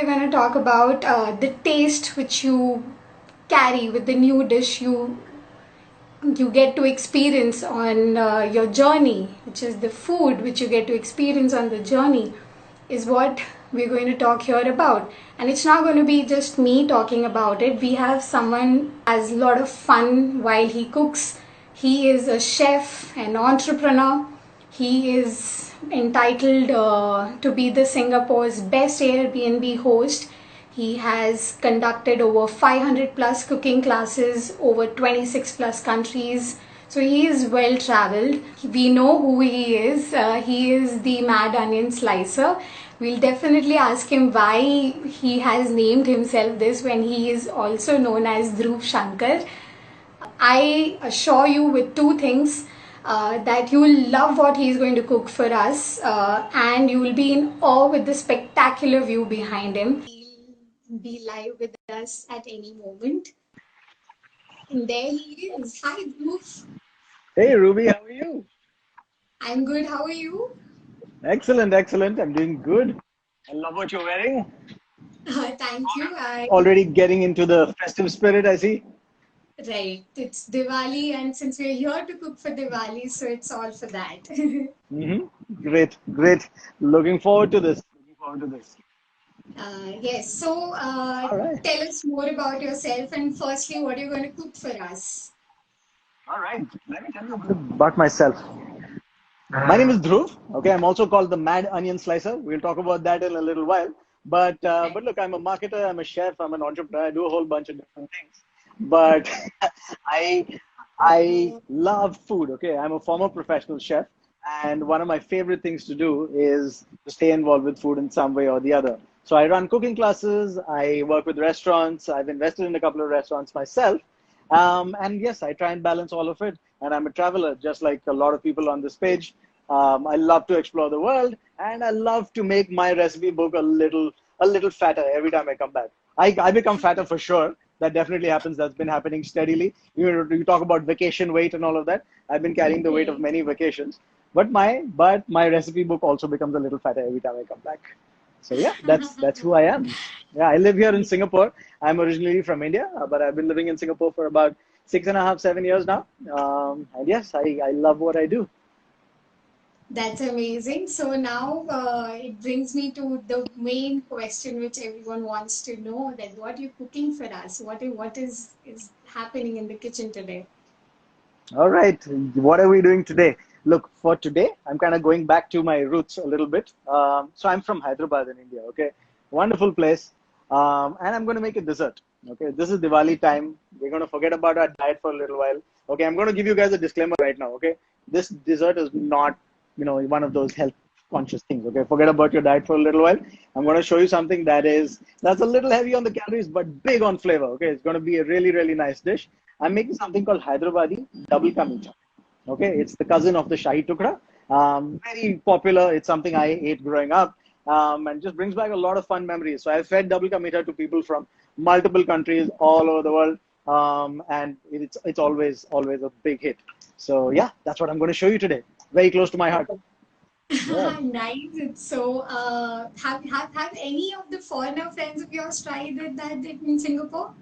We're going to talk about the taste which you carry with the new dish you get to experience on your journey, which is the food which you get to experience on the journey, is what we're going to talk here about. And it's not going to be just me talking about it. We have someone has a lot of fun while he cooks. He is a chef, an entrepreneur. He is entitled to be the Singapore's best Airbnb host. He has conducted over 500 plus cooking classes over 26 plus countries. So he is well traveled. We know who he is. He is the Mad Onion Slicer. We'll definitely ask him why he has named himself this when he is also known as Dhruv Shanker. I assure you with two things that you will love what he is going to cook for us and you will be in awe with the spectacular view behind him. He'll be live with us at any moment. And there he is. Hi, Dhruv. Hey Ruby, how are you? I'm good. How are you? Excellent, excellent. I'm doing good. I love what you're wearing. Thank you. Already getting into the festive spirit, I see. Right. It's Diwali, and since we're here to cook for Diwali, so it's all for that. Great, great. Looking forward to this. Looking forward to this. Yes. So, All right. tell us more about yourself, and firstly, what you're going to cook for us. All right. Let me tell you a bit about myself. My name is Dhruv. Okay, I'm also called the Mad Onion Slicer. We'll talk about that in a little while. But Right. look, I'm a marketer, I'm a chef, I'm an entrepreneur. I do a whole bunch of different things. But I I love food. Okay, I'm a former professional chef, and one of my favorite things to do is to stay involved with food in some way or the other. So I run cooking classes. I work with restaurants. I've invested in a couple of restaurants myself. And yes, I try and balance all of it. And I'm a traveler, just like a lot of people on this page. I love to explore the world, and I love to make my recipe book a little fatter every time I come back. I become fatter for sure. That definitely happens. That's been happening steadily. You talk about vacation weight and all of that. I've been carrying the weight of Right. many vacations, but my recipe book also becomes a little fatter every time I come back. So yeah, that's who I am. Yeah, I live here in Singapore. I'm originally from India, but I've been living in Singapore for about 6.5, 7 years now. And yes, I love what I do. That's amazing. So now it brings me to the main question which everyone wants to know that what you're cooking for us. What is happening in the kitchen today? All right, what are we doing today? Look, for today, I'm kind of going back to my roots a little bit. So I'm from Hyderabad in India. Okay, wonderful place, and I'm going to make a dessert. Okay, this is Diwali time. We're going to forget about our diet for a little while. Okay, I'm going to give you guys a disclaimer right now. Okay, this dessert is not, one of those health conscious things. Okay, forget about your diet for a little while. I'm going to show you something that's a little heavy on the calories but big on flavor. Okay, it's going to be a really really nice dish. I'm making something called Hyderabadi double ka meetha. Okay, it's the cousin of the Shahi Tukra. Very popular. It's something I ate growing up, and just brings back a lot of fun memories. So I've fed double ka meetha to people from multiple countries all over the world, and it's always a big hit. So yeah, that's what I'm going to show you today. Very close to my heart. Yeah. Nice. It's so have any of the foreigner friends of yours tried that in Singapore?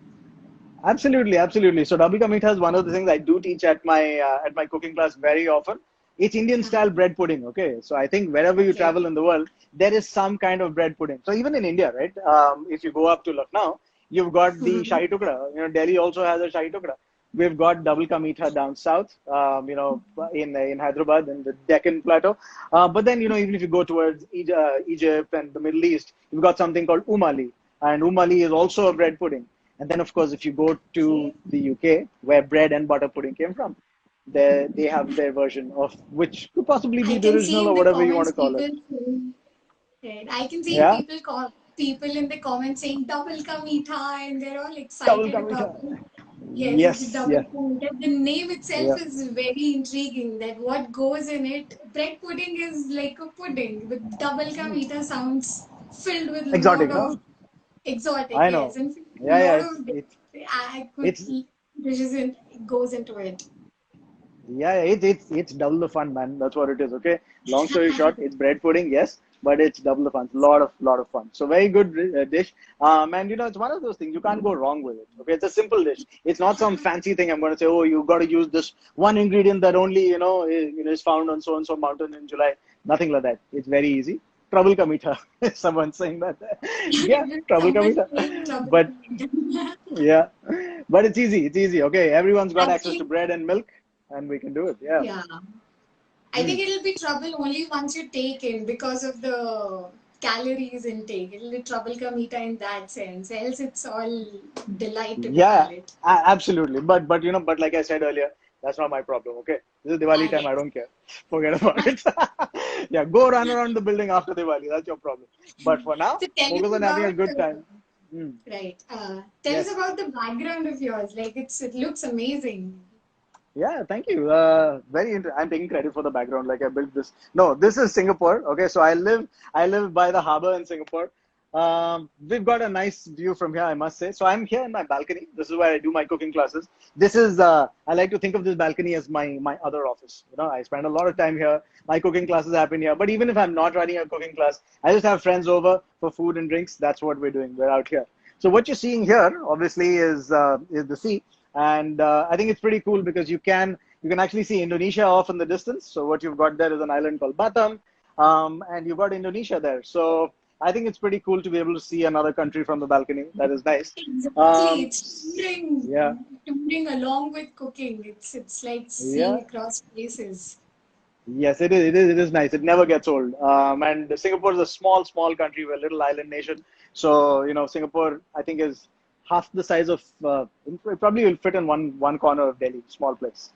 Absolutely, absolutely. So double ka meetha is one of the things I do teach at my cooking class very often. It's Indian style bread pudding. Okay, so I think wherever you Okay. travel in the world, there is some kind of bread pudding. So even in India, right? If you go up to Lucknow, you've got the shahi tukra. Delhi also has a shahi tukra. We've got double ka meetha down south. In Hyderabad in the Deccan Plateau. But then even if you go towards Egypt and the Middle East, you've got something called umali, and umali is also a bread pudding. And then, of course, if you go to Okay. the UK, where bread and butter pudding came from, they have their version of which could possibly I be the can see original in or the whatever you want comments to call it. people saying it. I can see Yeah, people in the comments saying double ka meetha and they're all double excited ka meetha. about it. Yes, it's a Yes, double yes, ka meetha. The name itself yeah, is very intriguing that what goes in it. Bread pudding is like a pudding, but double ka meetha sounds filled with a exotic, lot of no? exotic, I yes, know. and filled with Yeah, a yeah, lot it's of it's I could it's dishes in goes into it. yeah, it's double the fun, man. That's what it is. Okay. Long story short, it's bread pudding, yes, but it's double the fun. Lot of fun. So very good dish. And it's one of those things you can't go wrong with it. Okay, it's a simple dish. It's not some fancy thing. I'm going to say, oh, you got to use this one ingredient that only is found on so and so mountain in July. Nothing like that. It's very easy. Trouble ka meetha. Someone saying that. Yeah, trouble ka Someone meetha. saying trouble. But yeah, but it's easy. It's easy. Okay, everyone's got I access to think, bread and milk, and we can do it. Yeah. yeah. I Mm. think it'll be trouble only once you take in because of the calories intake. It'll be trouble come eater in that sense. Else it's all delight to the Yeah, palate. absolutely. But like I said earlier, that's not my problem. Okay, this is Diwali time. I Yes. don't care. Forget about it. Yeah, go run around the building after Diwali. That's your problem. But for now, So tell focus us on having a about good time. Mm. right. Tell us Yes. about the background of yours. Like it looks amazing. Yeah, thank you. I'm taking credit for the background. Like I built this. No, this is Singapore. Okay, so I live by the harbor in Singapore. We've got a nice view from here, I must say. So I'm here in my balcony. This is where I do my cooking classes. This is I like to think of this balcony as my other office. I spend a lot of time here. My cooking classes happen here. But even if I'm not running a cooking class, I just have friends over for food and drinks. That's what we're doing. We're out here. So what you're seeing here, obviously, is the sea. And I think it's pretty cool because you can actually see Indonesia off in the distance. So what you've got there is an island called Batam, and you've got Indonesia there. So I think it's pretty cool to be able to see another country from the balcony. That is nice. Exactly. It's Yeah, touring along with cooking. It's like yeah. seeing across places. Yes, it is. It is nice. It never gets old. And Singapore is a small country. We're a little island nation. So Singapore, I think, is half the size of. It probably will fit in one corner of Delhi. Small place,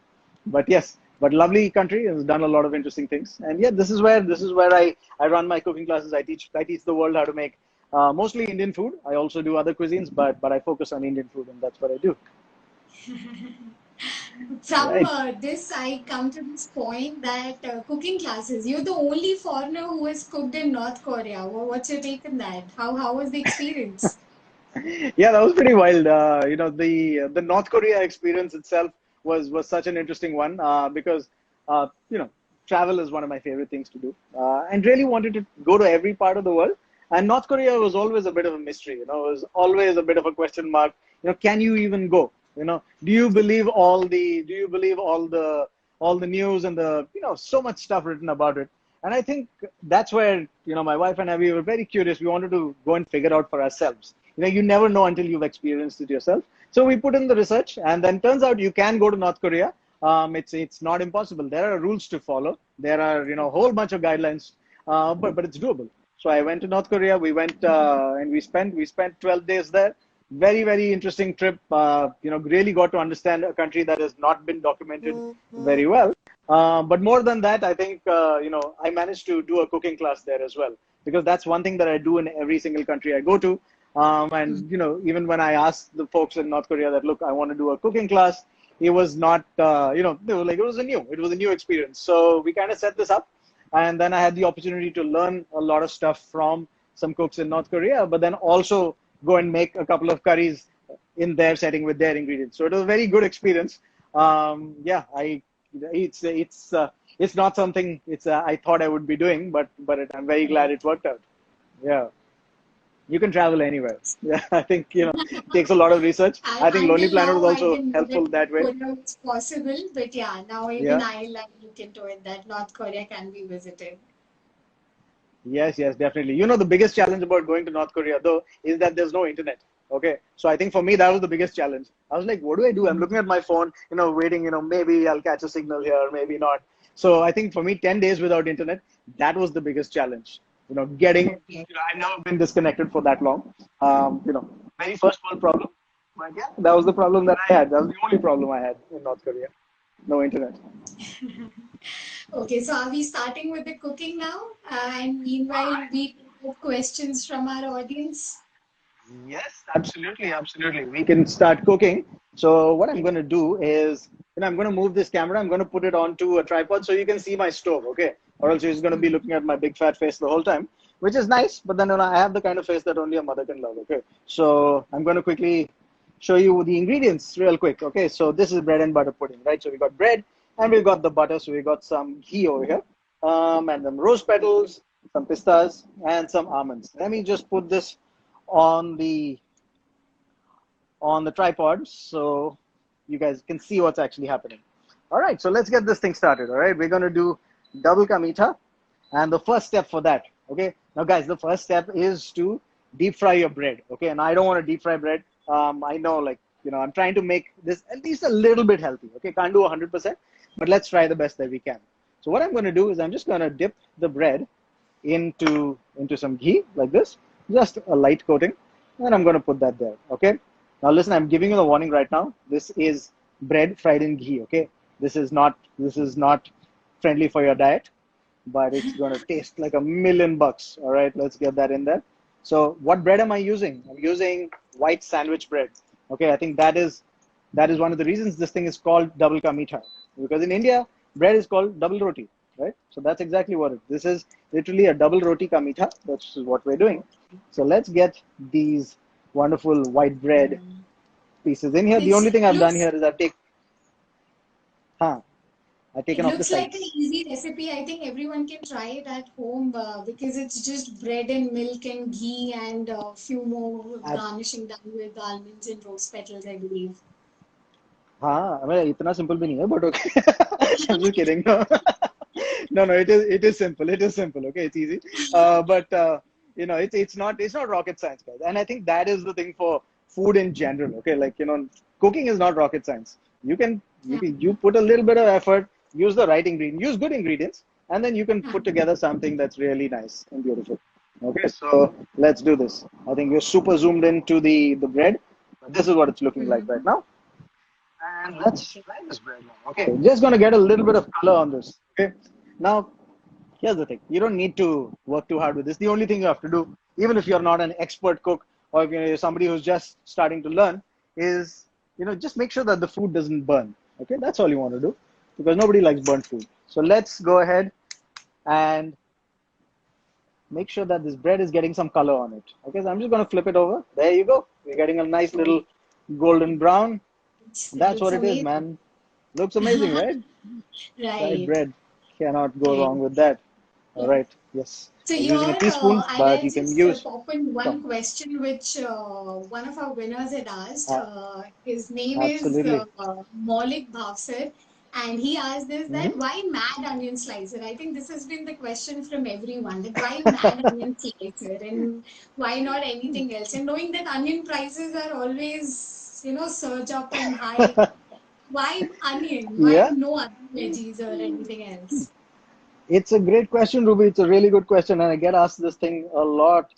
but yes, but lovely country. Has done a lot of interesting things. And yeah, this is where I run my cooking classes. I teach the world how to make mostly Indian food. I also do other cuisines, but I focus on Indian food, and that's what I do. From Right. this, I come to this point that cooking classes. You're the only foreigner who has cooked in North Korea. What's your take on that? How was the experience? Yeah, that was pretty wild. The North Korea experience itself was such an interesting one because uh, you know travel is one of my favorite things to do, and really wanted to go to every part of the world. And North Korea was always a bit of a mystery. It was always a bit of a question mark. Can you even go? Do you believe all the news and the so much stuff written about it? And I think that's where my wife and I, we were very curious. We wanted to go and figure out for ourselves. You never know until you've experienced it yourself. So we put in the research, and then turns out you can go to North Korea. It's not impossible. There are rules to follow. There are a whole bunch of guidelines, but it's doable. So I went to North Korea. We went and we spent 12 days there. Very very interesting trip. Really got to understand a country that has not been documented very well. But more than that, I think I managed to do a cooking class there as well, because that's one thing that I do in every single country I go to. And even when I asked the folks in North Korea that, look, I want to do a cooking class, it was not, they were like, it was a new experience. So we kind of set this up, and then I had the opportunity to learn a lot of stuff from some cooks in North Korea, but then also go and make a couple of curries in their setting with their ingredients. So it was a very good experience. Yeah, it's not something I thought I would be doing, but I'm very glad it worked out. Yeah. You can travel anywhere. Yeah, I think it takes a lot of research. I think Lonely Until Planet was now, I also didn't know helpful that that way. Korea was possible, but yeah, now even Yeah. I like look into it that North Korea can be visited. Yes, yes, definitely. The biggest challenge about going to North Korea though is that there's no internet. Okay. So I think for me that was the biggest challenge. I was like, what do I do? I'm looking at my phone, waiting, maybe I'll catch a signal here, maybe not. So I think for me, 10 days without internet, that was the biggest challenge. Okay. I've never been disconnected for that long. Very first world problem. But yeah, that was the problem that I had. That was the only problem I had in North Korea. No internet. Okay, so are we starting with the cooking now? And meanwhile, we take questions from our audience. Yes, absolutely, absolutely. We can start cooking. So what I'm going to do is, I'm going to move this camera. I'm going to put it onto a tripod so you can see my stove, okay? Or else you're just going to be looking at my big fat face the whole time, which is nice. But then I have the kind of face that only a mother can love, okay? So I'm going to quickly show you the ingredients real quick, okay? So this is bread and butter pudding, right? So we got bread and we've got the butter. So we got some ghee over here, and then rose petals. some pistas, and some almonds. Let me just put this on the tripod so you guys can see what's actually happening. All right, so let's get this thing started. All right, we're going to do double ka meetha. And the first step for that, okay? Now, guys, the first step is to deep fry your bread, okay? And I don't want to deep fry bread. I know, like, I'm trying to make this at least a little bit healthy, okay? Can't do 100%, but let's try the best that we can. So what I'm going to do is I'm just going to dip the bread into some ghee like this, just a light coating, and I'm going to put that there, okay? Now, listen, I'm giving you the warning right now. This is bread fried in ghee, okay? This is not friendly for your diet, but it's going to taste like $1,000,000. All right, let's get that in there. So what bread am I using? I'm using white sandwich bread. Okay, I think that is one of the reasons this thing is called double ka meetha, because in India bread is called double roti, right? So that's exactly what it is. This is literally a double roti ka meetha. That's what we're doing. So let's get these wonderful white bread pieces in here. The only It's thing I've done looks here is huh, I've it taken off the looks like an sides. easy recipe. I think everyone can try it at home because it's just bread and milk and ghee and a few more garnishing done with almonds and rose petals, I believe. हाँ I इतना simple भी नहीं है but okay I'm just kidding no no it is simple okay it's easy but it's not rocket science, guys, and I think that is the thing for food in general, okay, like cooking is not rocket science. You put a little bit of effort, use the right ingredient, use good ingredients, and then you can put together something that's really nice and beautiful. Okay, so let's do this. I think we're super zoomed into the bread. This is what it's looking like right now. And let's try this bread now. Okay, just gonna get a little bit of color on this. Okay, now here's the thing: you don't need to work too hard with this. The only thing you have to do, even if you're not an expert cook or if you're somebody who's just starting to learn, is just make sure that the food doesn't burn. Okay, that's all you want to do, because nobody likes burnt food. So let's go ahead and make sure that this bread is getting some color on it. Okay, so I'm just gonna flip it over. There you go. We're getting a nice little golden brown. It That's looks what it is, amazing. man. Looks amazing, right? Fried Right. bread. Cannot go Right. wrong with that. All right. Yes. So I'm here, using a teaspoon, but I'll you can just use. pop in Come. one question which one of our winners had asked. Uh, His name is absolutely. Maulik Bhavsar, and he asked this Hmm. that why mad onion slicer? I think this has been the question from everyone. That why mad onion slicer and why not anything else? And knowing that onion prices are always surge up and high, why onion? Why Yeah. no other veggies or anything else? It's a great question, Ruby. It's a really good question, and I get asked this thing a lot.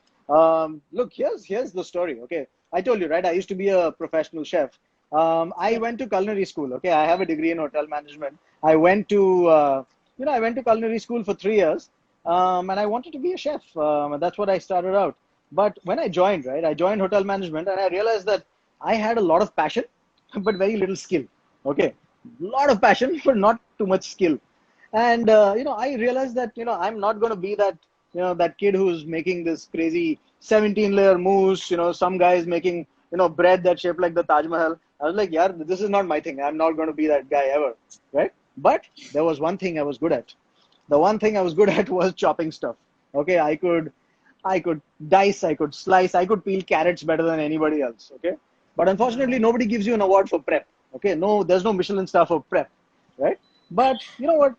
Look, here's the story. Okay, I told you, right? I used to be a professional chef. I went to culinary school. Okay, I have a degree in hotel management. I went to culinary school for 3 years, and I wanted to be a chef. And that's what I started out. But when I joined, right, I joined hotel management, and I realized that I had a lot of passion, but very little skill. Okay, a lot of passion, but not too much skill. And I realized that I'm not going to be that kid who's making this crazy 17-layer mousse. Some guy is making bread that's shaped like the Taj Mahal. I was like, yeah, this is not my thing. I'm not going to be that guy ever, right? But there was one thing I was good at. The one thing I was good at was chopping stuff. Okay, I could dice, I could slice, I could peel carrots better than anybody else. Okay, but unfortunately, Wow. nobody gives you an award for prep. Okay, no, there's no Michelin star for prep, right? But you know what?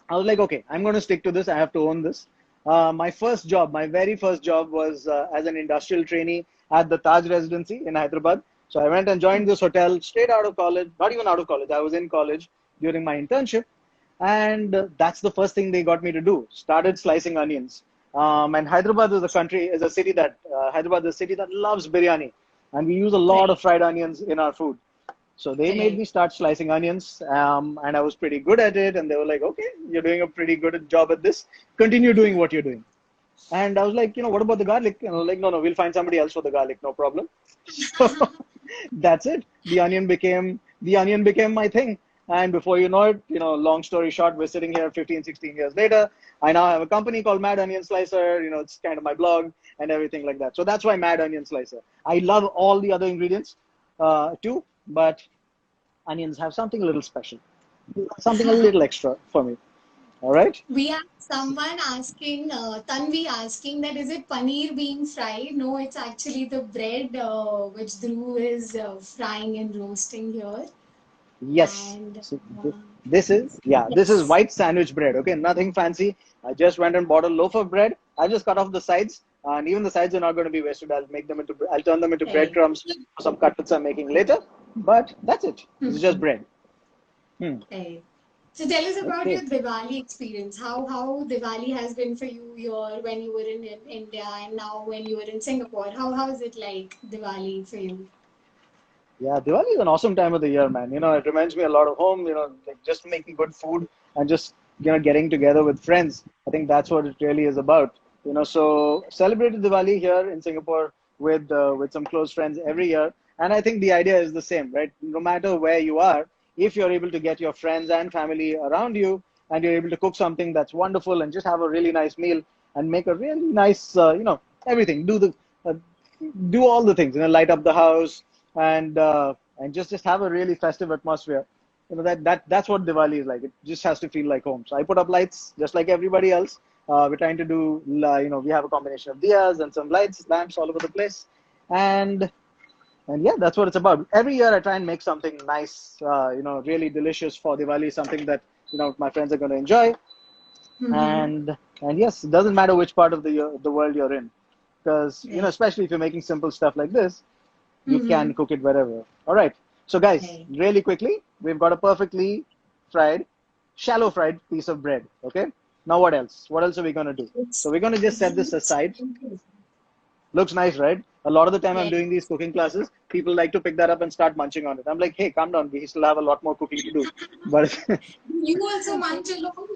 I was like, okay, I'm going to stick to this. I have to own this. My first job, my very first job was as an industrial trainee at the Taj Residency in Hyderabad. So I went and joined this hotel straight out of college, not even out of college. I was in college during my internship. And that's the first thing they got me to do. Started slicing onions. And Hyderabad is a country, is a city that, Hyderabad is a city that loves biryani. And we use a lot Right. of fried onions in our food. So they made Right. me start slicing onions, and I was pretty good at it. And they were like, "Okay, you're doing a pretty good job at this. Continue doing what you're doing." And I was like, "What about the garlic?" And I was like, "No, no, we'll find somebody else for the garlic, no problem." So that's it. The onion became my thing. And before you know it, long story short, we're sitting here 15, 16 years later. I now have a company called Mad Onion Slicer. It's kind of my blog and everything like that. So that's why Mad Onion Slicer. I love all the other ingredients too, but onions have something a little special, something a little extra for me. All right. We have someone asking, Tanvi asking that is it paneer being fried? No, it's actually the bread which Dhruv is frying and roasting here. Yes. And So this is, yeah, this is yes, white sandwich bread. Okay, nothing fancy. I just went and bought a loaf of bread. I just cut off the sides, and even the sides are not going to be wasted. I'll turn them into right. breadcrumbs for some cutlets I'm making later. But that's it. This is just Mhm. bread. Hmm. Right. So tell us about your Okay. Diwali experience. How Diwali has been for you here when you were in India and now when you were in Singapore. How is it like Diwali for you? Yeah, Diwali is an awesome time of the year, man. It reminds me a lot of home, like just making good food and just, getting together with friends. I think that's what it really is about. So celebrated Diwali here in Singapore with some close friends every year. And I think the idea is the same, right? No matter where you are, if you're able to get your friends and family around you and you're able to cook something that's wonderful and just have a really nice meal and make a really nice, everything, uh, do all the things, light up the house and just have a really festive atmosphere. That's what Diwali is like. It just has to feel like home. So I put up lights just like everybody else. We're trying to do, we have a combination of diyas and some lights, lamps all over the place, and and yeah, that's what it's about. Every year I try and make something nice, really delicious for Diwali, something that my friends are going to enjoy, Mm-hmm. and yes, it doesn't matter which part of the world you're in, because Right. especially if you're making simple stuff like this, you can Mm-hmm. cook it wherever. All right. So, guys, Right. really quickly, we've got a perfectly fried, shallow fried piece of bread. Okay. Now, what else? What else are we going to do? So, It's we're going to just it set this looks aside. good. Looks nice, right? A lot of the time I'm Yes. doing these cooking classes, people like to pick that up and start munching on it. I'm like, hey, calm down. We still have a lot more cooking to do. But You also munch along?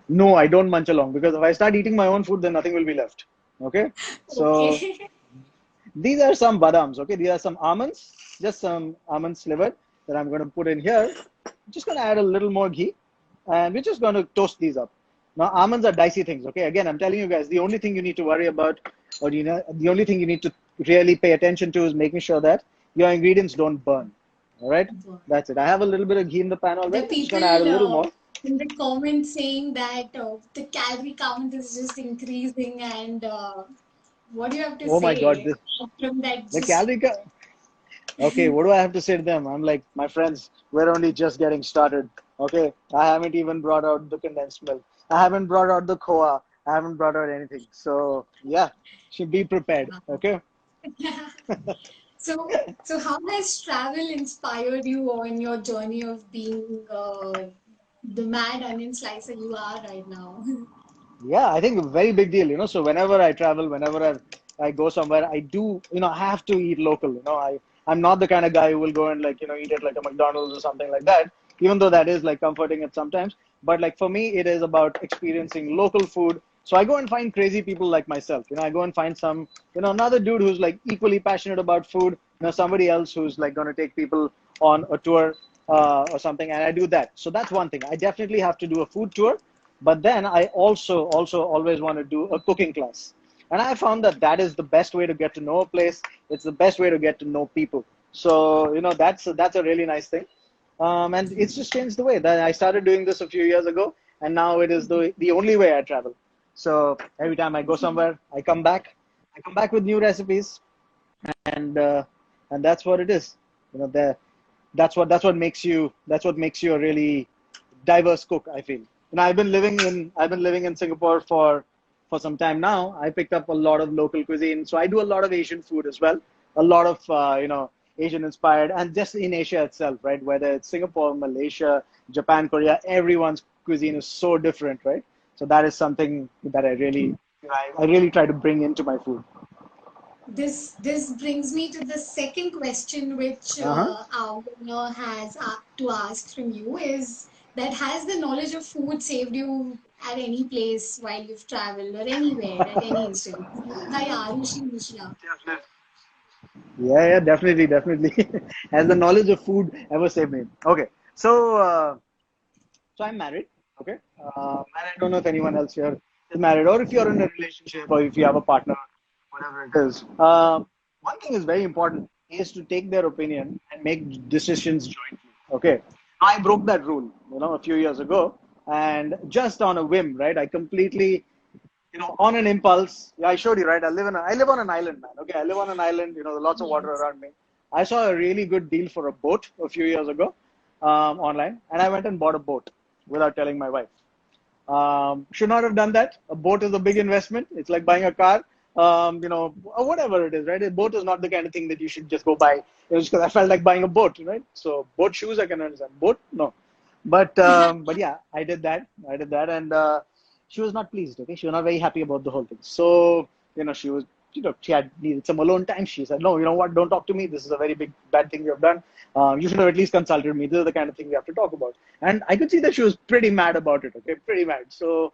no, I don't munch along because if I start eating my own food, then nothing will be left. Okay. So, Okay. these are some badams, okay? These are some almonds, just some almond sliver that I'm going to put in here. Just going to add a little more ghee and we're just going to toast these up. Now, almonds are dicey things, okay? Again, I'm telling you guys, the only thing you need to worry about, or the only thing you need to really pay attention to is making sure that your ingredients don't burn. All right? That's it. I have a little bit of ghee in the pan The already. I'm just going to add a people little more. in the comments saying that the calorie count is just increasing and what do you have to Oh my God, say from that the just calorie. Okay, what do I have to say to them? I'm like, my friends, we're only just getting started. Okay, I haven't even brought out the condensed milk. I haven't brought out the koa. I haven't brought out anything. So yeah, should be prepared. Okay. so how has travel inspired you on your journey of being the mad onion slicer you are right now? Yeah, I think a very big deal. So whenever I travel, I go somewhere, I do, I have to eat local. I'm not the kind of guy who will go and like, eat at like a McDonald's or something like that, even though that is like comforting at sometimes. But like for me, it is about experiencing local food. So I go and find crazy people like myself. I go and find some, another dude who's like equally passionate about food, somebody else who's like going to take people on a tour or something. And I do that. So that's one thing. I definitely have to do a food tour, but then I also always want to do a cooking class. And I found that that is the best way to get to know a place. It's the best way to get to know people. So, that's a really nice thing. And it's just changed the way that I started doing this a few years ago. And now it is the only way I travel. So every time I go somewhere, I come back with new recipes and uh, and that's what it is. You know, the, that's what makes you a really diverse cook. I feel. I've been living in Singapore for some time now. I picked up a lot of local cuisine, so I do a lot of Asian food as well. A lot of Asian inspired, and just in Asia itself, right? Whether it's Singapore, Malaysia, Japan, Korea, everyone's cuisine is so different, right? So that is something that I really try to bring into my food. This brings me to the second question, which Uh huh. our winner has to ask from you is that has the knowledge of food saved you at any place while you've traveled or anywhere at any instance? Meetha ya Arushi Mishra. Yeah, yeah, definitely, definitely. Has the knowledge of food ever saved me? Okay, so I'm married. Okay, and I don't know if anyone else here is married, or if you're in a relationship, or if you have a partner, whatever it is. One thing is very important is to take their opinion and make decisions jointly. Okay, I broke that rule, a few years ago. And just on a whim, right? I completely, on an impulse. Yeah, I showed you, right? I live on an island, man. Okay, I live on an island. Lots of water Yes. around me. I saw a really good deal for a boat a few years ago, online, and I went and bought a boat without telling my wife. Should not have done that. A boat is a big investment. It's like buying a car, or whatever it is, right? A boat is not the kind of thing that you should just go buy. Just because I felt like buying a boat, right? So boat shoes I can understand. Boat, no. But yeah, I did that. And she was not pleased. Okay, she was not very happy about the whole thing. So she was, she had needed some alone time. She said, "No, you know what? Don't talk to me. This is a very big bad thing you have done. You should have at least consulted me. This is the kind of thing we have to talk about." And I could see that she was pretty mad about it. Okay, pretty mad. So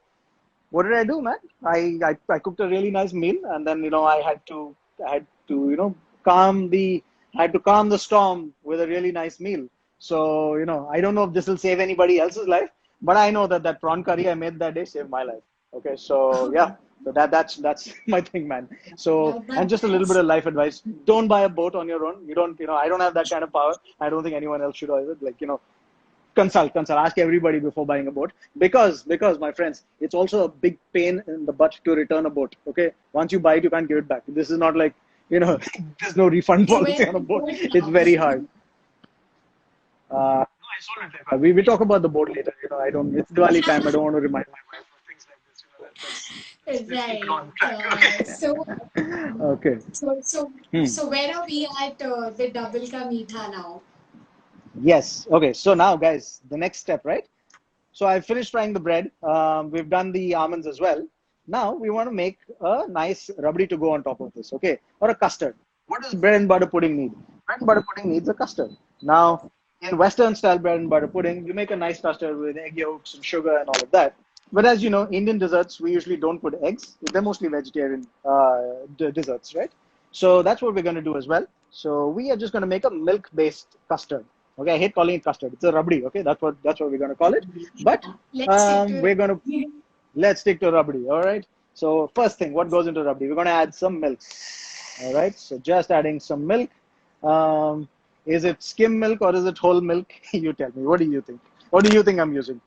what did I do, man? I cooked a really nice meal, and then I had to calm the I had to calm the storm with a really nice meal. So I don't know if this will save anybody else's life, but I know that that prawn curry I made that day saved my life. Okay, so yeah, so that's my thing, man. So, Now and just a little bit that's of life advice: don't buy a boat on your own. You don't, I don't have that kind of power. I don't think anyone else should either. Like, consult, ask everybody before buying a boat, because my friends, it's also a big pain in the butt to return a boat. Okay, once you buy it, you can't give it back. This is not like, there's no refund so where policy on a is boat. it It's now? very hard. No, I sold it later. We talk about the boat later. I don't. It's Diwali time. I don't want to remind my wife of things like this. Let's keep it Right. on track. Okay. Okay. So so Hmm. so where are we at the double ka meetha now? Yes. Okay. So now, guys, the next step, right? So I finished frying the bread. We've done the almonds as well. Now we want to make a nice rabdi to go on top of this, okay? Or a custard. What does bread and butter pudding need? Bread and butter pudding needs a custard. Now, in Western style bread and butter pudding, you make a nice custard with egg yolks and sugar and all of that. But as you know, Indian desserts, we usually don't put eggs. They're mostly vegetarian desserts, right? So that's what we're going to do as well. So we are just going to make a milk-based custard. Okay, I hate calling it custard. It's a rabdi. Okay, that's what we're going to call it. But Yeah. Let's stick to we're going to it. let's stick to rabdi. All right. So first thing, what goes into rabdi? We're going to add some milk. All right. So just adding some milk. Um, is it skim milk or is it whole milk? You tell me. What do you think? What do you think I'm using?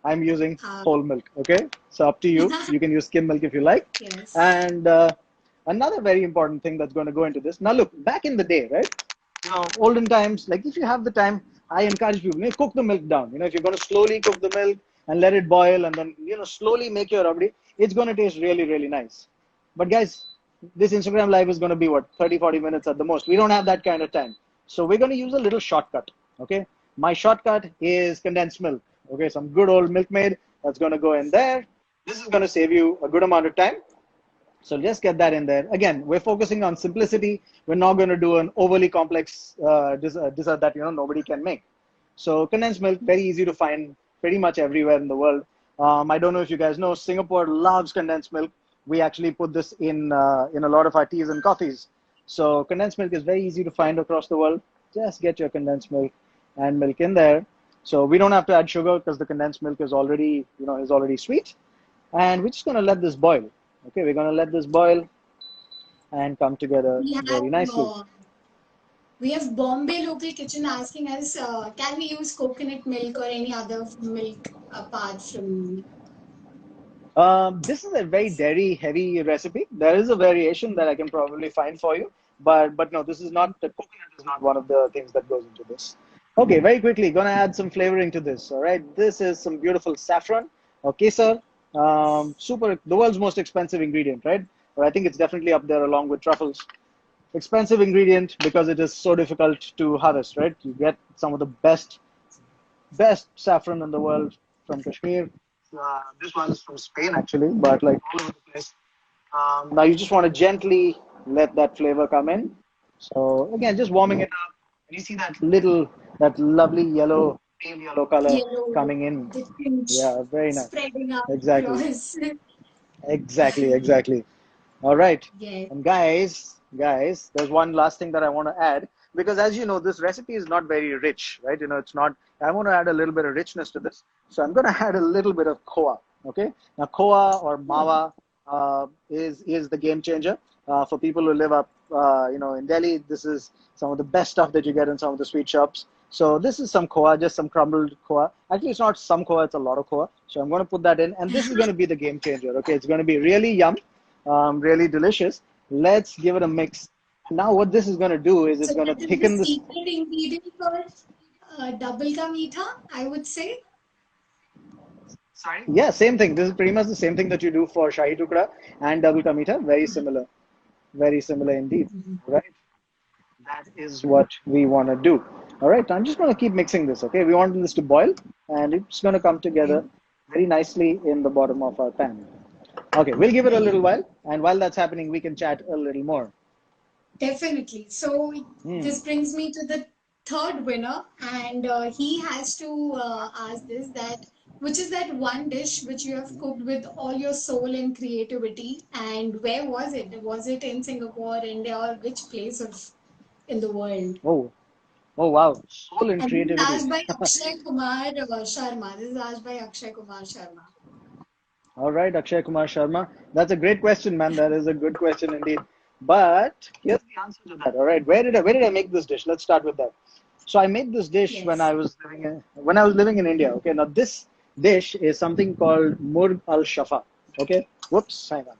I'm using Uh, whole milk. Okay. So up to you. You can use skim milk if you like. yes. And another very important thing that's going to go into this. Now, look, back in the day, right? Olden times, like if you have the time, I encourage people, cook the milk down. If you're going to slowly cook the milk and let it boil and then, slowly make your rabdi, it's going to taste really, really nice. But guys, this Instagram live is going to be what, 30, 40 minutes at the most. We don't have that kind of time. So we're going to use a little shortcut. Okay. My shortcut is condensed milk. Okay. Some good old milkmaid that's going to go in there. This is going to save you a good amount of time. So just get that in there. Again, we're focusing on simplicity. We're not going to do an overly complex dessert that nobody can make. So condensed milk, very easy to find pretty much everywhere in the world. I don't know if you guys know, Singapore loves condensed milk. We actually put this in a lot of our teas and coffees. So condensed milk is very easy to find across the world. Just get your condensed milk and milk in there. So we don't have to add sugar because the condensed milk is already sweet. And we're just going to let this boil. Okay, we're going to let this boil and come together We have very nicely. uh, we have Bombay Local Kitchen asking us, can we use coconut milk or any other milk apart from This is a very dairy heavy recipe. There is a variation that I can probably find for you, but no, this is not, the coconut is not one of the things that goes into this. Okay, very quickly, gonna add some flavoring to this. All right, this is some beautiful saffron or kesar. Super, the world's most expensive ingredient, right? But I think it's definitely up there along with truffles. Expensive ingredient because it is so difficult to harvest, right? You get some of the best saffron in the world from Kashmir. This one is from Spain, actually, but like all over the place. Now you just want to gently let that flavor come in. So again, just warming it up. And you see that lovely yellow, pale yellow color yellow, coming in. the tinge Yeah, very nice. spreading out Exactly, across? exactly. All right. Yes. And guys, there's one last thing that I want to add because as you know, this recipe is not very rich, right? It's not, I want to add a little bit of richness to this. So I'm going to add a little bit of koa. Okay. Now, koa or mawa is the game changer for people who live up, in Delhi. This is some of the best stuff that you get in some of the sweet shops. So this is some koa, just some crumbled koa. Actually, it's not some koa, it's a lot of koa. So I'm going to put that in. And this is going to be the game changer. Okay, it's going to be really yum, really delicious. Let's give it a mix. Now what this is going to do is it's So going to that is the thicken this. secret ingredient for double ka meetha, I would say. Sorry? Yeah, same thing. This is pretty much the same thing that you do for Shahi Tukra and double ka meetha. Very similar. Very similar indeed. Right? That is what we want to do. All right, I'm just going to keep mixing this, okay? We want this to boil and it's going to come together very nicely in the bottom of our pan. Okay, we'll give it a little while, and while that's happening, we can chat a little more. Definitely. So Hmm. this brings me to the third winner, and he has to ask this, that which is that one dish which you have cooked with all your soul and creativity, and where was it? Was it in Singapore, India, or which place of in the world? Oh, oh wow, soul and And this is creativity. asked by Akshay Kumar Sharma. This is asked by Akshay Kumar Sharma. All right, Akshay Kumar Sharma. That's a great question, man. That is a good question indeed. But here's the answer to that. All right, where did I make this dish? Let's start with that. So I made this dish when Yes. I was living in India. Okay, now this dish is something called Murg al Shafa. Okay, whoops, hang on.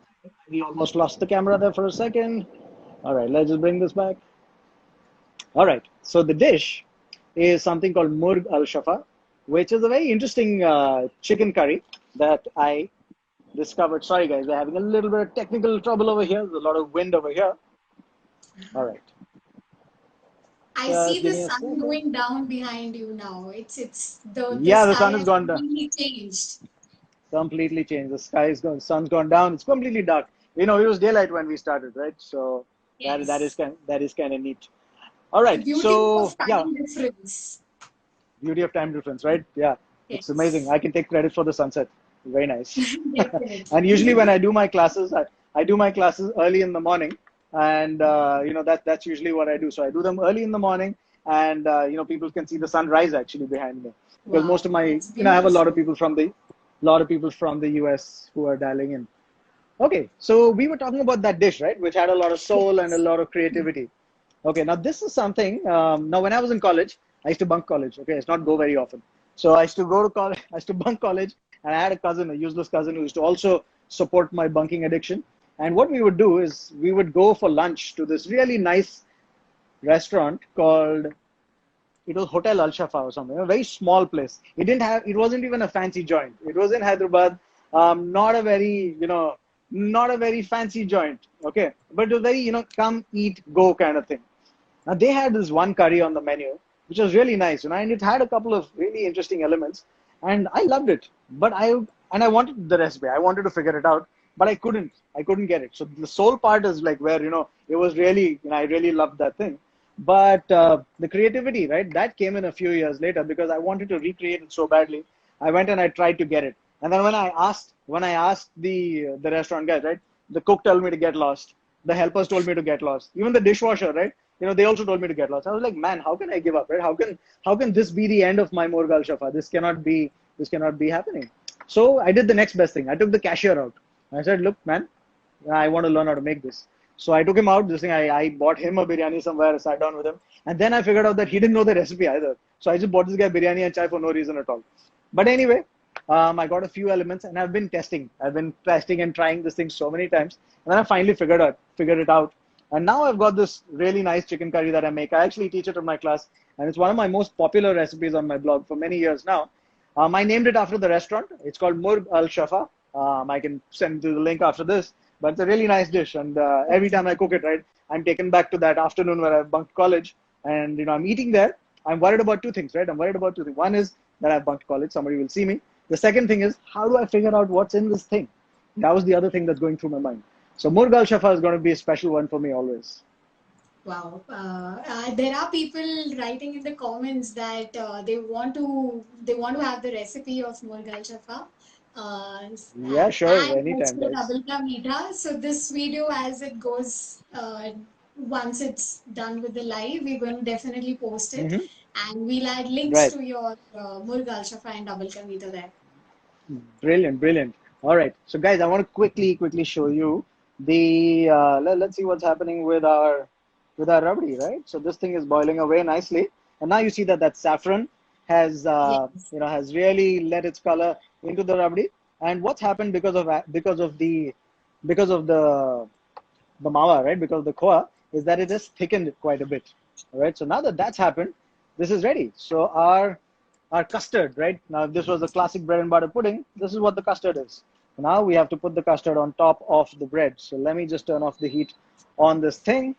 We almost lost the camera there for a second. All right, let's just bring this back. All right, so the dish is something called Murg al Shafa, which is a very interesting chicken curry that I discovered. Sorry, guys, we're having a little bit of technical trouble over here. There's a lot of wind over here. All right, I just see give the me a sun second. going down behind you now. It's the Yeah, the sky sun has has gone down, completely changed. completely changed. The sky is gone, sun's gone down. It's completely dark. You know, it was daylight when we started, right? So Yes. that is kind of neat. All The right, beauty so of yeah, time difference. beauty of time difference, right? Yeah, it's amazing. Yes. I can take credit for the sunset. Very nice. And usually when Definitely. I do my classes, I do my classes early in the morning, and you know that's usually what I do. So I do them early in the morning, and you know people can see the sunrise actually behind me because most of Wow, my that's you know I have a lot of beautiful. people from the US who are dialing in. Okay, so we were talking about that dish, right, which had a lot of soul and a Yes. lot of creativity. Okay, now this is something. Now, when I was in college, I used to bunk college. Okay, it's not go very often. So I used to go to college. I used to bunk college, and I had a cousin, a useless cousin, who used to also support my bunking addiction. And what we would do is we would go for lunch to this really nice restaurant called it was Hotel Al Shafa or something, a very small place. It wasn't even a fancy joint. It was in Hyderabad, not a very, not a very fancy joint. Okay, but it was very, come eat, go kind of thing. Now they had this one curry on the menu, which was really nice, and it had a couple of really interesting elements, and I loved it. I wanted the recipe. I wanted to figure it out, but I couldn't. I couldn't get it. So the soul part is like where it was really, I really loved that thing. But the creativity, right? That came in a few years later because I wanted to recreate it so badly. I went and I tried to get it, and then when I asked the restaurant guys, right? The cook told me to get lost. The helpers told me to get lost. Even the dishwasher, right? They also told me to get lost. I was like, man, how can I give up, right? How can this be the end of my Morgal Shafa? This cannot be happening. So I did the next best thing. I took the cashier out. I said, look, man, I want to learn how to make this. So I took him out. This thing, I bought him a biryani somewhere, sat down with him, and then I figured out that he didn't know the recipe either. So I just bought this guy biryani and chai for no reason at all. But anyway, I got a few elements, and I've been testing. I've been testing and trying this thing so many times, and then I finally figured it out. And now I've got this really nice chicken curry that I make. I actually teach it in my class, and it's one of my most popular recipes on my blog for many years now. I named it after the restaurant. It's called Murg Al Shafa. I can send you the link after this, but it's a really nice dish. And every time I cook it, right, I'm taken back to that afternoon where I bunked college, and I'm eating there. I'm worried about two things, right? I'm worried about two things. One is that I bunked college, somebody will see me. The second thing is how do I figure out what's in this thing? That was the other thing that's going through my mind. So Murg Al Shafa is going to be a special one for me always. Wow. There are people writing in the comments that they want to have the recipe of Murgal Shafa. Yeah, sure, And anytime, also guys. double ka meetha. So this video, as it goes, once it's done with the live, we're going to definitely post it, Hmm. and we'll add links Right. to your Murgal Shafa and double ka meetha there. Brilliant, brilliant. All right. So, guys, I want to quickly show you let's see what's happening with our rabdi, right? So this thing is boiling away nicely. And now you see that that saffron has Yes. has really let its color into the rabdi. And what's happened because of the mawa, right? Because of the koa, is that it has thickened it quite a bit. All right. So now that that's happened, this is ready. So our custard, right? Now, if this was the classic bread and butter pudding, this is what the custard is. Now we have to put the custard on top of the bread. So let me just turn off the heat on this thing,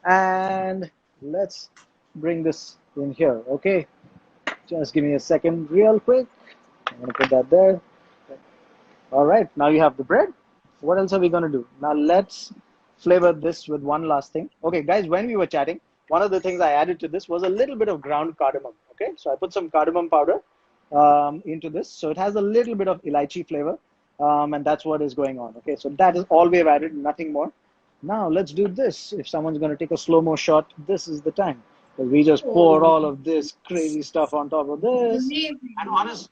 and let's bring this in here. Okay. Just give me a second, real quick. I'm gonna put that there. All right, now you have the bread. What else are we going to do? Now let's flavor this with one last thing. Okay, guys, when we were chatting, one of the things I added to this was a little bit of ground cardamom. Okay, so I put some cardamom powder into this. So it has a little bit of elaichi flavor, and that's what is going on. Okay, so that is all we have added, nothing more. Now let's do this. If someone's going to take a slow-mo shot, this is the time. So we just pour Oh, all of this crazy stuff on top of this. And amazing. honest,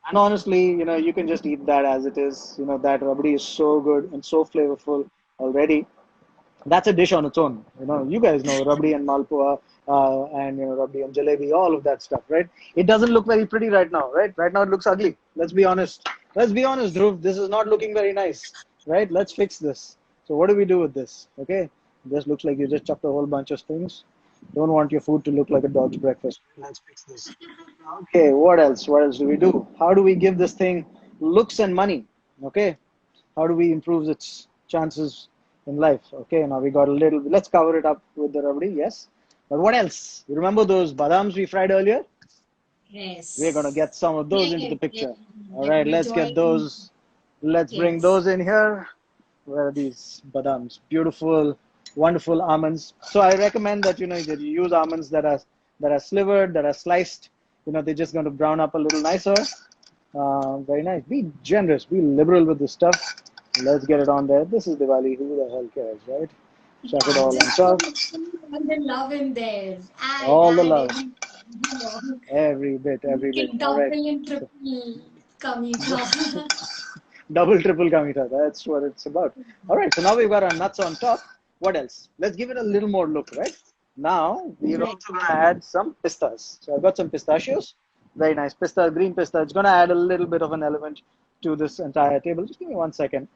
and honestly, you can just eat that as it is. That rabdi is so good and so flavorful already. That's a dish on its own. You guys know rabdi and malpua, and rabdi and jalebi, all of that stuff, right? It doesn't look very pretty right now, right? Right now it looks ugly. Let's be honest. Let's be honest, Dhruv. This is not looking very nice, right? Let's fix this. So what do we do with this? Okay, this looks like you just chucked a whole bunch of things. Don't want your food to look like a dog's breakfast. Let's fix this. Okay, what else? What else do we do? How do we give this thing looks and money? Okay, how do we improve its chances in life? Okay, now we got a little. Let's cover it up with the rabdi. Yes, but what else? You remember those badams we fried earlier? We're gonna Yes. get some of those into the Yes, yes. picture. All Let right, me let's get join. those. Let's bring Yes. those in here. Where are these badams? Beautiful, wonderful almonds. So I recommend that you use almonds that are slivered, that are sliced. They're just going to brown up a little nicer. Very nice. Be generous. Be liberal with this stuff. Let's get it on there. This is Diwali. Who the hell cares, right? Chuck it Yeah, all on just top. put all the love in there. All the Add love. every love. Every bit, every Make bit. it All right. double and So, triple kamita. double, triple kamita. That's what it's about. All right. So now we've got our nuts on top. What else? Let's give it a little more look, right? Now we're Right. also going to add some pistas. So I've got some pistachios. Very nice. Pista, green pista. It's going to add a little bit of an element to this entire table. Just give me one second.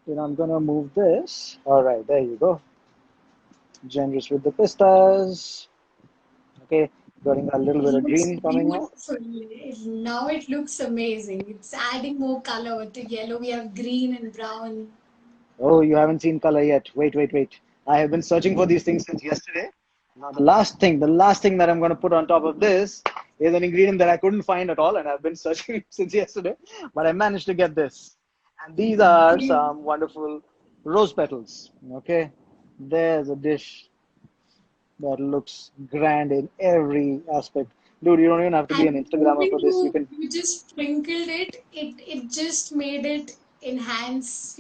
I'm going to move this. All right. There you go. Generous with the pistas. Okay. Getting a little It bit of looks green coming out. beautiful. Now it looks amazing. It's adding more color to yellow. We have green and brown. Oh, you haven't seen color yet. Wait, wait, wait. I have been searching for these things since yesterday. Now, the last thing that I'm going to put on top of this is an ingredient that I couldn't find at all, and I've been searching since yesterday, but I managed to get this. And these are Green. some wonderful rose petals. Okay, there's a dish that looks grand in every aspect. Dude, you don't even have to be And an the Instagrammer moment for this. You can, you just sprinkled it just made it enhance,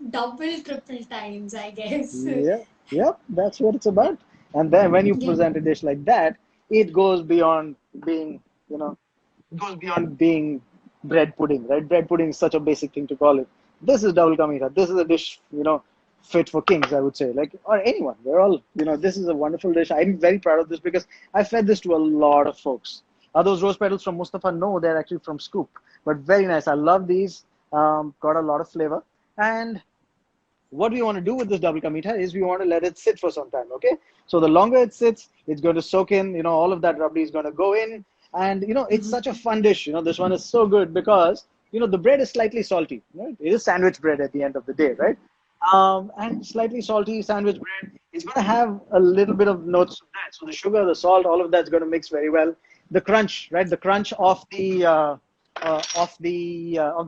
double, triple times, I guess. yeah, yep, that's what it's about. And then when you Yeah. present a dish like that, it goes beyond being, you know, it goes beyond being bread pudding, right? Bread pudding is such a basic thing to call it. This is double ka meetha. This is a dish, fit for kings, I would say, like, or anyone. We're all, this is a wonderful dish. I'm very proud of this because I fed this to a lot of folks. Those rose petals from Mustafa? No, they're actually from Scoop, but very nice. I love these. Got a lot of flavor. And what we want to do with this double ka meetha is we want to let it sit for some time. Okay, so the longer it sits, it's going to soak in. All of that rabdi is going to go in, and it's such a fun dish. This one is so good because the bread is slightly salty. Right? It is sandwich bread at the end of the day, right? And slightly salty sandwich bread is going to have a little bit of notes of that. So the sugar, the salt, all of that's going to mix very well. The crunch, right? The crunch of the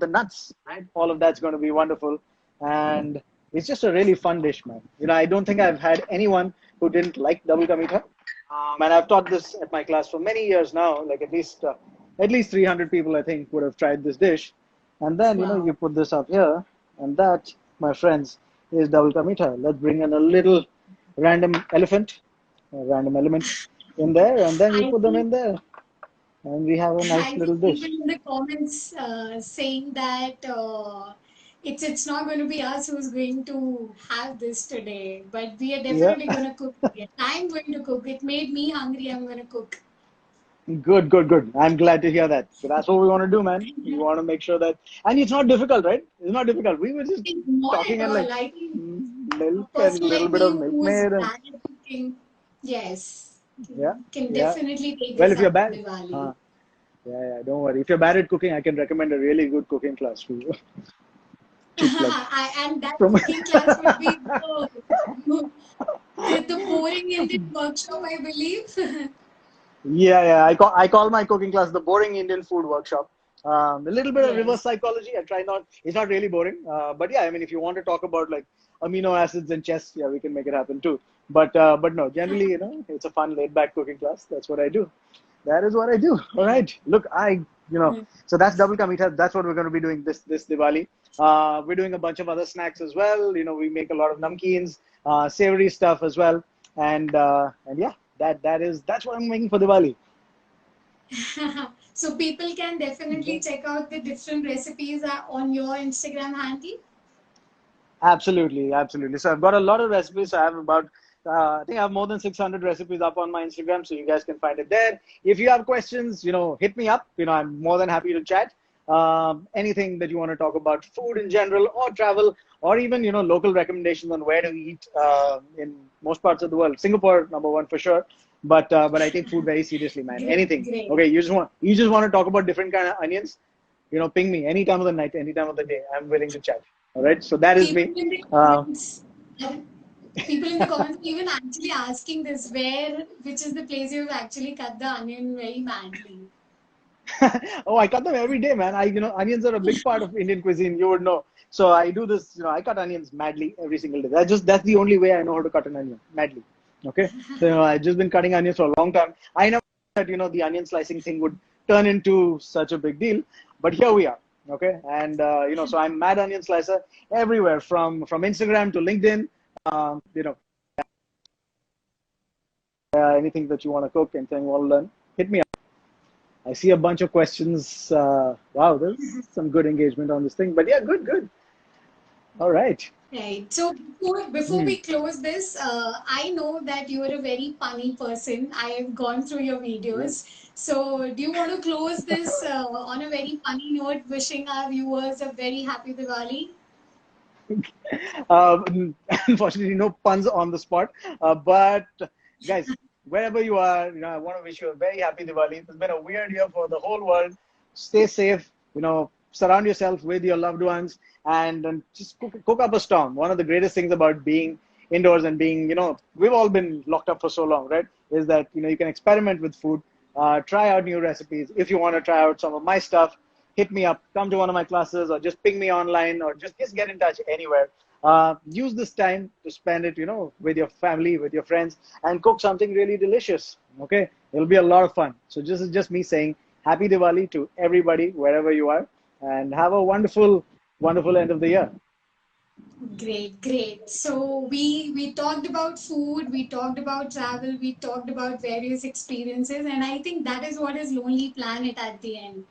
nuts, right? All of that's going to be wonderful, and it's just a really fun dish, man. I don't think I've had anyone who didn't like double ka meetha. And I've taught this at my class for many years now. Like at least 300 people, I think, would have tried this dish. And then you Wow. put this up here, and that, my friends, is double ka meetha. Let's bring in a little random elephant, a random element in there, and then you I put them think in there, and we have a nice I little think people dish. in the comments saying that it's not going to be us who's going to have this today, but we are Yeah. definitely going to cook it. I'm going to cook. It made me hungry. I'm going to cook. Good, good, good. I'm glad to hear that. So that's what we want to do, man. We want to make sure that, and it's not difficult, right? It's not difficult. We were just Not at talking and like all. I think a milk and a person little like bit me of milk who is made and bad at cooking, yes, yeah, can yeah. definitely take Well, this if you're up for bad, Diwali. yeah, yeah, don't worry. If you're bad at cooking, I can recommend a really good cooking class for you. Cheap plug. And that From cooking class would be the boring Indian workshop, I believe. Yeah, yeah. I call my cooking class the boring Indian food workshop. A little bit of reverse Yes. psychology. I try not. It's not really boring. But yeah, I mean, if you want to talk about like amino acids and chess, yeah, we can make it happen too. But no, generally, it's a fun laid back cooking class. That's what I do. That is what I do. All Right. right. Look, so that's double ka meetha. That's what we're going to be doing this Diwali. We're doing a bunch of other snacks as well. We make a lot of namkeens, savory stuff as well, and yeah, that's what I'm making for Diwali. So people can definitely check out the different recipes on your Instagram handle. Absolutely, absolutely. So I've got a lot of recipes. I have about, I think I have more than 600 recipes up on my Instagram, so you guys can find it there. If you have questions, hit me up. I'm more than happy to chat. Anything that you want to talk about, food in general, or travel, or even local recommendations on where to eat in most parts of the world. Singapore, number one for sure. But I take food very seriously, man. Great, Anything. great. Okay, you just want to talk about different kind of onions. Ping me any time of the night, any time of the day. I'm willing to chat. All right. So that is People me. in the Uh, comments, people in the comments are even actually asking this, which is the place you've actually cut the onion very madly. oh, I cut them every day, man. Onions are a big part of Indian cuisine. You would know. So I do this. I cut onions madly every single day. That's the only way I know how to cut an onion madly. Okay. So I've just been cutting onions for a long time. I never thought that the onion slicing thing would turn into such a big deal, but here we are. Okay. And so I'm mad onion slicer everywhere from Instagram to LinkedIn. Um, you know, anything that you want to cook, anything you want to learn, hit me up. I see a bunch of questions. Wow, there's some good engagement on this thing. But yeah, good, good. All right. Right. So before Hmm. we close this, I know that you are a very funny person. I have gone through your Yeah. videos. So do you want to close this on a very funny note, wishing our viewers a very happy Diwali? Unfortunately, no puns on the spot. But guys, wherever you are, I want to wish you a very happy Diwali. It's been a weird year for the whole world. Stay safe. Surround yourself with your loved ones, and just cook up a storm. One of the greatest things about being indoors and being, we've all been locked up for so long, right? Is that you can experiment with food, try out new recipes. If you want to try out some of my stuff, hit me up, come to one of my classes, or just ping me online, or just get in touch anywhere. Use this time to spend it, with your family, with your friends, and cook something really delicious. Okay, it'll be a lot of fun. So this is just me saying happy Diwali to everybody wherever you are, and have a wonderful, wonderful end of the year. Great, great. So we talked about food, we talked about travel, we talked about various experiences, and I think that is what is Lonely Planet at the end.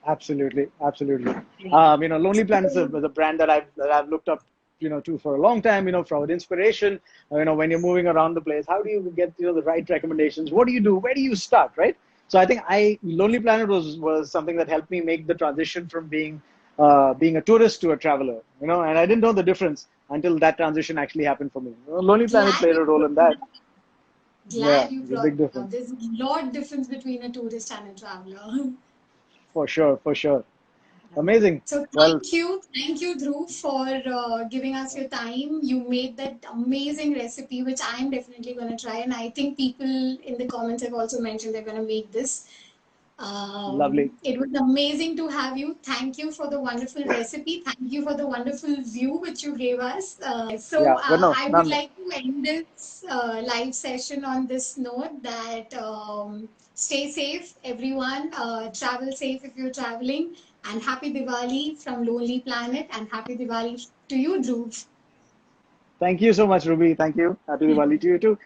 Absolutely, absolutely. Great. Lonely Planet is a brand that I've looked up, to for a long time. For inspiration. When you're moving around the place, how do you get the right recommendations? What do you do? Where do you start? Right. So I think Lonely Planet was something that helped me make the transition from being a tourist to a traveler. And I didn't know the difference until that transition actually happened for me. Lonely Planet Glad played you a role brought in it that. up. Yeah, Glad you it's a brought big it up. difference There's a lot difference between a tourist and a traveler. for sure, for sure. Amazing. So Well, thank you, Dhruv, for giving us your time. You made that amazing recipe, which I'm definitely going to try, and I think people in the comments have also mentioned they're going to make this. lovely. It was amazing to have you. Thank you for the wonderful recipe. Thank you for the wonderful view which you gave us. Yeah, but no, I would none. like to end this live session on this note that stay safe, everyone. Travel safe if you're traveling. And happy Diwali from Lonely Planet. And happy Diwali to you, Dhruv. Thank you so much, Ruby. Thank you. Happy Diwali to you too.